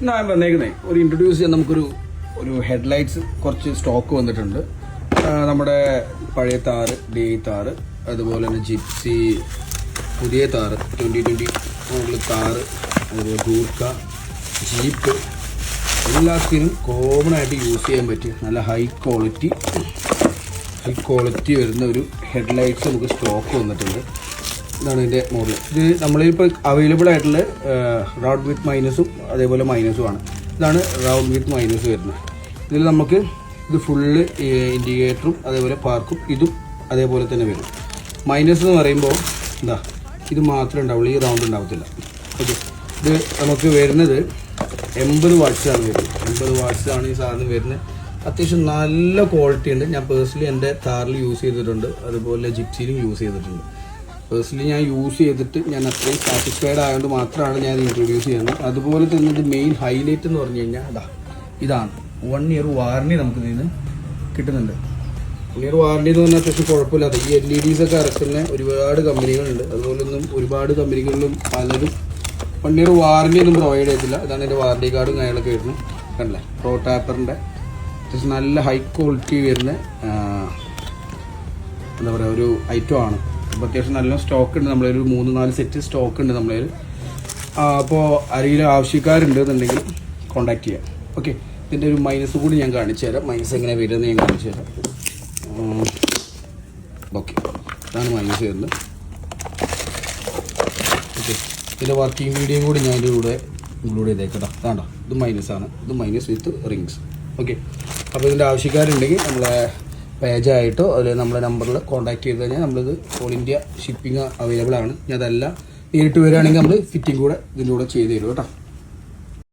ഞാൻ വന്നേക്കുന്നേ ഒരു ഇൻട്രൊഡ്യൂസ് ചെയ്യാൻ നമുക്കൊരു ഹെഡ്ലൈറ്റ്സ് കുറച്ച് സ്റ്റോക്ക് വന്നിട്ടുണ്ട്. നമ്മുടെ പഴയ താറ് ഡി താറ്, അതുപോലെ തന്നെ ജിപ്സി പുതിയ താറ് 2020 മോഡൽ താറ്, അതുപോലെ ഗൂർക്ക, ജീപ്പ് എല്ലാത്തിനും കോമൺ ആയിട്ട് യൂസ് ചെയ്യാൻ പറ്റിയ നല്ല ഹൈ ക്വാളിറ്റി വരുന്ന ഒരു ഹെഡ്ലൈറ്റ്സ് നമുക്ക് സ്റ്റോക്ക് വന്നിട്ടുണ്ട്. ഇതാണ് ഇതിൻ്റെ മോഡൽ. ഇത് നമ്മളിപ്പോൾ അവൈലബിൾ ആയിട്ടുള്ള റൗണ്ട് വിത്ത് മൈനസും അതേപോലെ മൈനസും ആണ്. ഇതാണ് റൗണ്ട് വിത്ത് മൈനസ് വരുന്നത്. ഇതിൽ നമുക്ക് ഇത് ഫുള്ള് ഇൻഡിക്കേറ്ററും അതേപോലെ പാർക്കും ഇതും അതേപോലെ തന്നെ വരും. മൈനസ് എന്ന് പറയുമ്പോൾ എന്താ ഇത് മാത്രമേ ഉണ്ടാവുള്ളൂ, ഈ റൗണ്ട് ഉണ്ടാവത്തില്ല. ഓക്കെ, ഇത് നമുക്ക് വരുന്നത് 80 വാട്ട്സാണ് വരുന്നത്. 80 വാട്ട്സാണ് ഈ സാധനം വരുന്നത്. അത്യാവശ്യം നല്ല ക്വാളിറ്റി ഉണ്ട്. ഞാൻ പേഴ്സണലി എൻ്റെ താറിൽ യൂസ് ചെയ്തിട്ടുണ്ട്, അതുപോലെ ജിപ്സിയിലും യൂസ് ചെയ്തിട്ടുണ്ട്. പേഴ്സണലി ഞാൻ യൂസ് ചെയ്തിട്ട് ഞാൻ അത്രയും സാറ്റിസ്ഫൈഡ് ആയതുകൊണ്ട് മാത്രമാണ് ഞാൻ ഇൻട്രൊഡ്യൂസ് ചെയ്യുന്നത്. അതുപോലെ തന്നെ ഇത് മെയിൻ ഹൈലൈറ്റ് എന്ന് പറഞ്ഞു കഴിഞ്ഞാൽ ഇതാണ് 1 ഇയർ വാറണ്ടി നമുക്ക് ഇതിന് കിട്ടുന്നുണ്ട്. 1 ഇയർ വാറണ്ടി എന്ന് പറഞ്ഞാൽ അത്യാവശ്യം കുഴപ്പമില്ലാത്ത ഈ LEDs ഒക്കെ ഇറക്കുന്ന ഒരുപാട് കമ്പനികളുണ്ട്. അതുപോലൊന്നും ഒരുപാട് കമ്പനികളിലും പലരും 1 ഇയർ വാറണ്ടി ഒന്നും പ്രൊവൈഡ് ചെയ്തില്ല. ഇതാണ് എൻ്റെ വാറണ്ടി കാർഡും കാര്യങ്ങളൊക്കെ വരുന്നത്. കണ്ടില്ലേ, പ്രോ ടാപ്പറിൻ്റെ അത്യാവശ്യം നല്ല ഹൈ ക്വാളിറ്റി വരുന്ന എന്താ പറയുക ഒരു ഐറ്റം ആണ്. അപ്പോൾ അത്യാവശ്യം നല്ല സ്റ്റോക്ക് ഉണ്ട്. നമ്മളൊരു 3-4 സെറ്റ് സ്റ്റോക്ക് ഉണ്ട് നമ്മളതിൽ. അപ്പോൾ ആരെങ്കിലും ആവശ്യക്കാരുണ്ട് എന്നുണ്ടെങ്കിൽ കോൺടാക്ട് ചെയ്യാം. ഓക്കെ, ഇതിൻ്റെ ഒരു മൈനസ് കൂടി ഞാൻ കാണിച്ചു തരാം. മൈനസ് എങ്ങനെ വരുമെന്ന് ഞാൻ കാണിച്ചു തരാം. ഓക്കെ, ഇതാണ് മൈനസ് വരുന്നത്. ഓക്കെ, ഇതിൻ്റെ വർക്കിംഗ് വീഡിയോ കൂടി ഞാൻ ഇതിൻ്റെ കൂടെ ഇൻക്ലൂഡ് ചെയ്തേക്കട്ടോ. അതാണ്ടോ, ഇത് മൈനസാണ്, ഇത് മൈനസ് വിത്ത് റിങ്സ്. ഓക്കെ, അപ്പോൾ ഇതിൻ്റെ ആവശ്യക്കാരുണ്ടെങ്കിൽ നമ്മളെ പേജായിട്ടോ അതിൽ നമ്മളെ നമ്പറിൽ കോൺടാക്ട് ചെയ്ത് കഴിഞ്ഞാൽ നമ്മളിത് ഓൾ ഇന്ത്യ ഷിപ്പിംഗ് അവൈലബിൾ ആണ്. ഞാൻ അതല്ല നേരിട്ട് വരികയാണെങ്കിൽ നമ്മൾ ഫിറ്റിംഗ് കൂടെ ഇതിൻ്റെ കൂടെ ചെയ്ത് തരും കേട്ടോ.